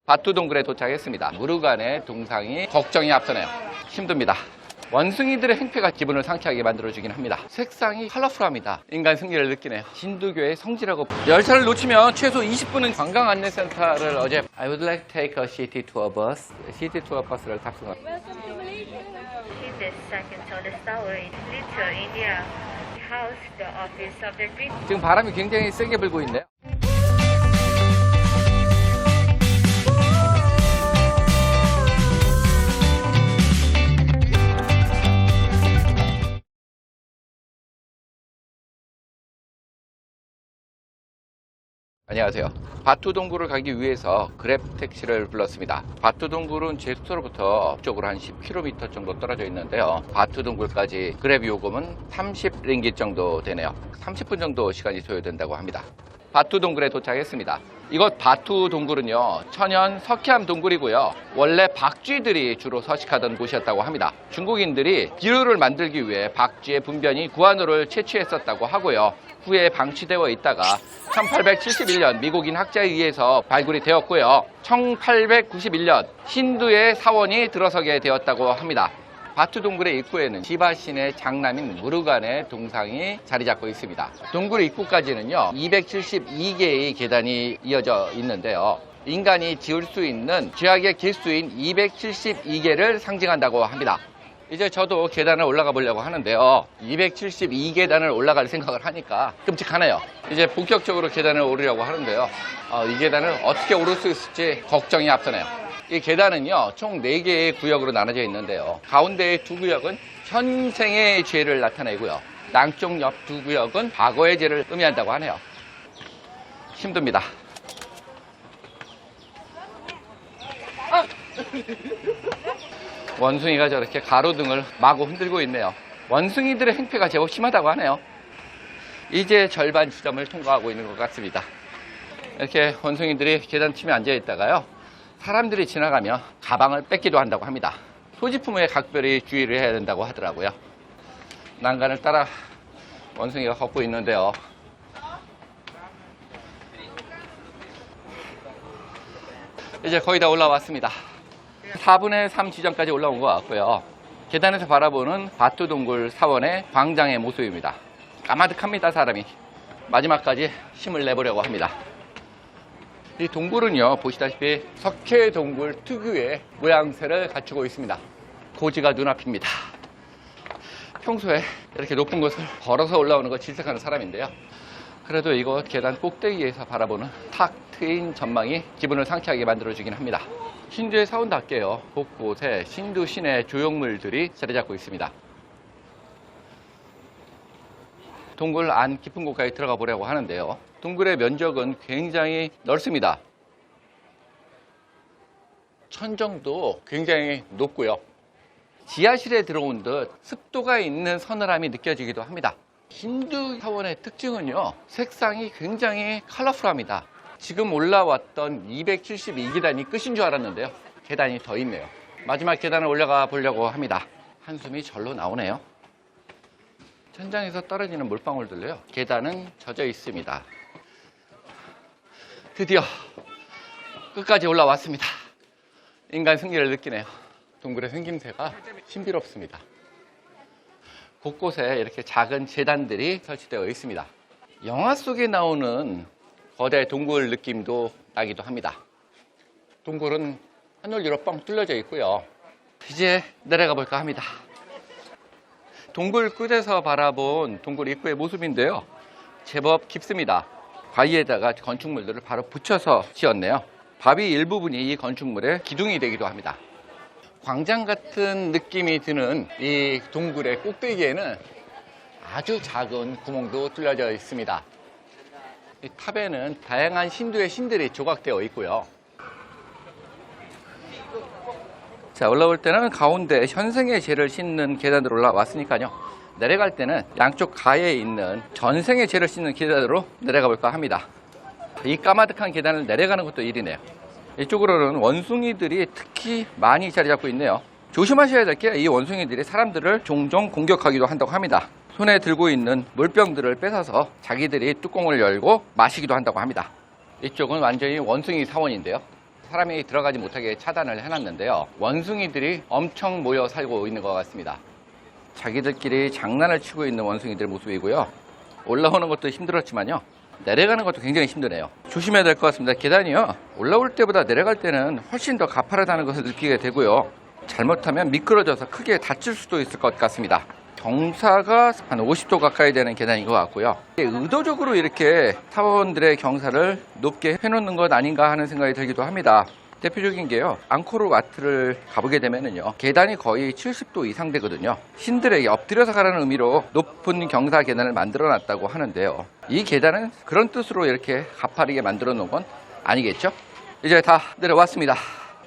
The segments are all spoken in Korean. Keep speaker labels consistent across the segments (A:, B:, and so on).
A: 바투 동굴에 도착했습니다. 무르간의 동상이 걱정이 앞서네요. 힘듭니다. 원숭이들의 행패가 기분을 상쾌하게 만들어주긴 합니다. 색상이 컬러풀합니다. 인간 승리를 느끼네요. 힌두교의 성지라고. 열차를 놓치면 최소 20분은 관광 안내센터를 어제 I would like to take a city tour bus. city tour bus를 탑승합니다.
B: Welcome to Malaysia. In the second tallest tower in Little India, house the office of the Greek.
A: 지금 바람이 굉장히 세게 불고 있네요. 안녕하세요. 바투 동굴을 가기 위해서 그랩 택시를 불렀습니다. 바투 동굴은 제 숙소로부터 북쪽으로 한 10km 정도 떨어져 있는데요. 바투 동굴까지 그랩 요금은 30링깃 정도 되네요. 30분 정도 시간이 소요된다고 합니다. 바투 동굴에 도착했습니다. 이곳 바투 동굴은요, 천연 석회암 동굴이고요. 원래 박쥐들이 주로 서식하던 곳이었다고 합니다. 중국인들이 비료를 만들기 위해 박쥐의 분변이 구한으로 채취했었다고 하고요. 후에 방치되어 있다가 1871년 미국인 학자에 의해서 발굴이 되었고요. 1891년 힌두의 사원이 들어서게 되었다고 합니다. 바투 동굴의 입구에는 시바신의 장남인 무르간의 동상이 자리 잡고 있습니다. 동굴 입구까지는요 272개의 계단이 이어져 있는데요. 인간이 지을 수 있는 죄악의 개수인 272개를 상징한다고 합니다. 이제 저도 계단을 올라가 보려고 하는데요. 272계단을 올라갈 생각을 하니까 끔찍하네요. 이제 본격적으로 계단을 오르려고 하는데요. 이 계단을 어떻게 오를 수 있을지 걱정이 앞서네요. 이 계단은요, 총 4개의 구역으로 나눠져 있는데요. 가운데의 2구역은 현생의 죄를 나타내고요. 남쪽 옆 2구역은 과거의 죄를 의미한다고 하네요. 힘듭니다. 원숭이가 저렇게 가로등을 마구 흔들고 있네요. 원숭이들의 행패가 제법 심하다고 하네요. 이제 절반 지점을 통과하고 있는 것 같습니다. 이렇게 원숭이들이 계단침에 앉아 있다가요, 사람들이 지나가면 가방을 뺏기도 한다고 합니다. 소지품에 각별히 주의를 해야 된다고 하더라고요. 난간을 따라 원숭이가 걷고 있는데요. 이제 거의 다 올라왔습니다. 4분의 3 지점까지 올라온 것 같고요. 계단에서 바라보는 바투 동굴 사원의 광장의 모습입니다. 까마득합니다, 사람이. 마지막까지 힘을 내보려고 합니다. 이 동굴은요, 보시다시피 석회 동굴 특유의 모양새를 갖추고 있습니다. 고지가 눈앞입니다. 평소에 이렇게 높은 곳을 걸어서 올라오는 거 질색하는 사람인데요. 그래도 이곳 계단 꼭대기에서 바라보는 탁 트인 전망이 기분을 상쾌하게 만들어주긴 합니다. 힌두의 사원답게요, 곳곳에 힌두 신의 조형물들이 자리 잡고 있습니다. 동굴 안 깊은 곳까지 들어가 보려고 하는데요. 동굴의 면적은 굉장히 넓습니다. 천정도 굉장히 높고요. 지하실에 들어온 듯 습도가 있는 서늘함이 느껴지기도 합니다. 힌두 사원의 특징은요, 색상이 굉장히 컬러풀합니다. 지금 올라왔던 272계단이 끝인 줄 알았는데요. 계단이 더 있네요. 마지막 계단을 올라가 보려고 합니다. 한숨이 절로 나오네요. 천장에서 떨어지는 물방울들로요, 계단은 젖어 있습니다. 드디어 끝까지 올라왔습니다. 인간 승리를 느끼네요. 동굴의 생김새가 신비롭습니다. 곳곳에 이렇게 작은 제단들이 설치되어 있습니다. 영화 속에 나오는 거대 동굴 느낌도 나기도 합니다. 동굴은 하늘 위로 뻥 뚫려져 있고요. 이제 내려가 볼까 합니다. 동굴 끝에서 바라본 동굴 입구의 모습인데요, 제법 깊습니다. 바위에다가 건축물들을 바로 붙여서 지었네요. 바위 일부분이 이 건축물의 기둥이 되기도 합니다. 광장 같은 느낌이 드는 이 동굴의 꼭대기에는 아주 작은 구멍도 뚫려져 있습니다. 이 탑에는 다양한 힌두의 신들이 조각되어 있고요. 자, 올라올 때는 가운데 현생의 죄를 싣는 계단으로 올라왔으니까요, 내려갈 때는 양쪽 가에 있는 전생의 죄를 싣는 계단으로 내려가 볼까 합니다. 이 까마득한 계단을 내려가는 것도 일이네요. 이쪽으로는 원숭이들이 특히 많이 자리 잡고 있네요. 조심하셔야 될 게, 이 원숭이들이 사람들을 종종 공격하기도 한다고 합니다. 손에 들고 있는 물병들을 뺏어서 자기들이 뚜껑을 열고 마시기도 한다고 합니다. 이쪽은 완전히 원숭이 사원인데요. 사람이 들어가지 못하게 차단을 해놨는데요. 원숭이들이 엄청 모여 살고 있는 것 같습니다. 자기들끼리 장난을 치고 있는 원숭이들 모습이고요. 올라오는 것도 힘들었지만요. 내려가는 것도 굉장히 힘드네요. 조심해야 될 것 같습니다. 계단이요. 올라올 때보다 내려갈 때는 훨씬 더 가파르다는 것을 느끼게 되고요. 잘못하면 미끄러져서 크게 다칠 수도 있을 것 같습니다. 경사가 한 50도 가까이 되는 계단인 것 같고요. 의도적으로 이렇게 사원들의 경사를 높게 해놓는 것 아닌가 하는 생각이 들기도 합니다. 대표적인 게요. 앙코르와트를 가보게 되면은요. 계단이 거의 70도 이상 되거든요. 신들에게 엎드려서 가라는 의미로 높은 경사 계단을 만들어 놨다고 하는데요. 이 계단은 그런 뜻으로 이렇게 가파르게 만들어 놓은 건 아니겠죠? 이제 다 내려왔습니다.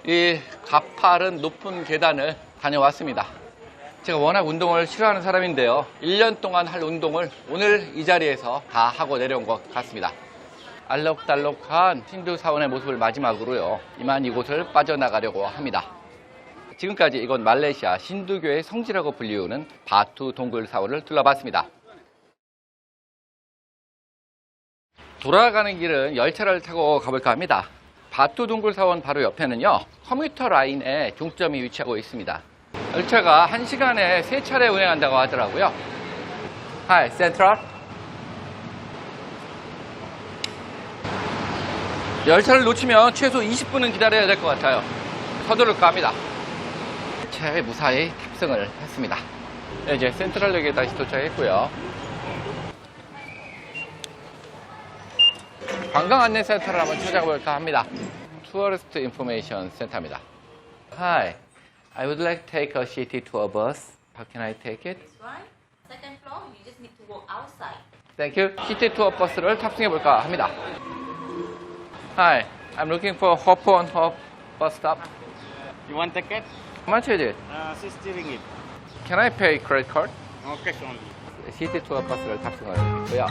A: 이 가파른 높은 계단을 다녀왔습니다. 제가 워낙 운동을 싫어하는 사람인데요. 1년 동안 할 운동을 오늘 이 자리에서 다 하고 내려온 것 같습니다. 알록달록한 힌두 사원의 모습을 마지막으로요. 이만 이곳을 빠져나가려고 합니다. 지금까지 이곳 말레이시아 힌두교의 성지라고 불리우는 바투 동굴 사원을 둘러봤습니다. 돌아가는 길은 열차를 타고 가볼까 합니다. 바투 동굴 사원 바로 옆에는요. 커뮤터 라인의 종점이 위치하고 있습니다. 열차가 1시간에 3차례 운행한다고 하더라고요. Hi, Central. 열차를 놓치면 최소 20분은 기다려야 될 것 같아요. 서두를까 합니다. 열차에 무사히 탑승을 했습니다. 네, 이제 센트럴역에 다시 도착했고요. 관광 안내 센터를 한번 찾아볼까 합니다. Tourist Information Center입니다. Hi, I would like to take a city tour bus. How can I take it?
C: This one, second floor, you just need to walk outside.
A: Thank you. 시티 투어 버스를 탑승해볼까 합니다. Hi, I'm looking for Hop on Hop bus stop.
D: You want ticket?
A: How much is it?
D: 60 ringgit.
A: Can I pay credit card?
D: Cash only.
A: 시티 투어 버스를 탑승을 했고요.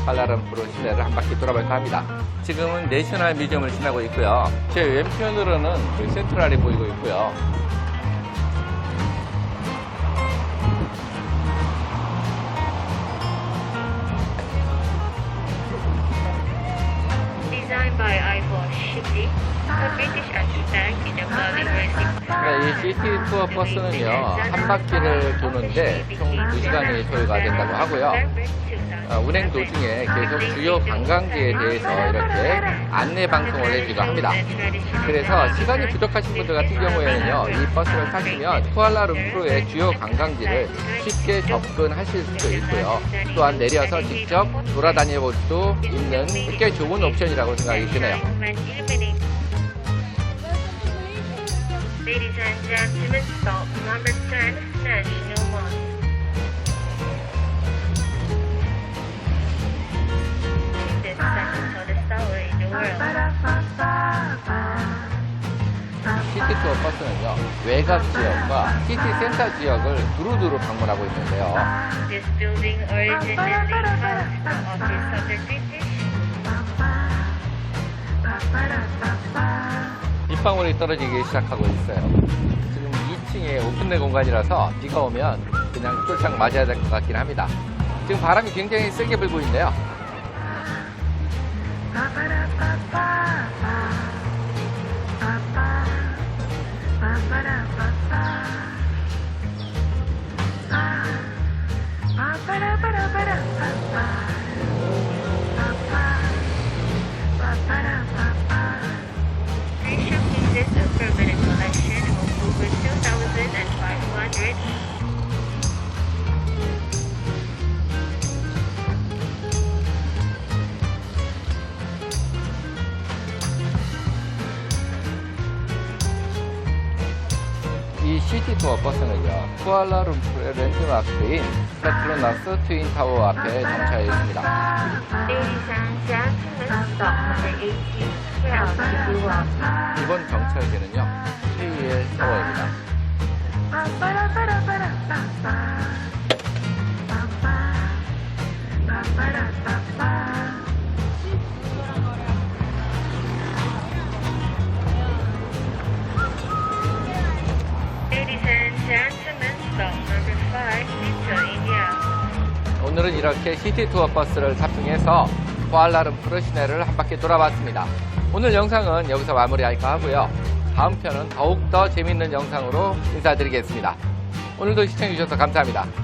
A: 칼라름푸르 시내를 한 바퀴 돌아볼까 합니다. 지금은 내셔널 뮤지엄을 지나고 있고요. 제 왼편으로는 센트럴이 보이고 있고요.
B: Designed by Ivor Shipley, a British architect in the Bali Racing.
A: 이 시티 투어 버스는요, 한 바퀴를 도는데 총 2시간이 소요가 된다고 하고요. 운행 도중에 계속 주요 관광지에 대해서 이렇게 안내 방송을 해주기도 합니다. 그래서 시간이 부족하신 분들 같은 경우에는요, 이 버스를 타시면 쿠알라룸푸르의 주요 관광지를 쉽게 접근하실 수도 있고요. 또한 내려서 직접 돌아다녀볼 수 있는 꽤 좋은 옵션이라고 생각이 드네요.
B: Ladies and gentlemen, stop number 10, National Mosque. The second tallest tower in the world.
A: 시티 투어 버스는요, 외곽 지역과 시티 센터 지역을 두루두루 방문하고 있는데요.
B: This building originally housed the office of the British.
A: 빗방울이 떨어지기 시작하고 있어요. 지금 2층에 오픈된 공간이라서 비가 오면 그냥 쫄딱 맞아야 될 것 같긴 합니다. 지금 바람이 굉장히 세게 불고 있네요.
B: Consists a permanent collection of over 2,500
A: 이 시티 투어 버스는요, 쿠알라룸푸르의 랜드마크인 페트로나스 트윈타워 앞에 정차해 있습니다.
B: Ladies and gentlemen, stop number 18, Crown
A: 이번 정차역에는요, 최유의 타워입니다.
B: Ladies and gentlemen, stop number 5, Little India.
A: 오늘은 이렇게 시티 투어 버스를 탑승해서 쿠알라룸푸르 시내를 한 바퀴 돌아봤습니다. 오늘 영상은 여기서 마무리할까 하고요. 다음 편은 더욱더 재밌는 영상으로 인사드리겠습니다. 오늘도 시청해주셔서 감사합니다.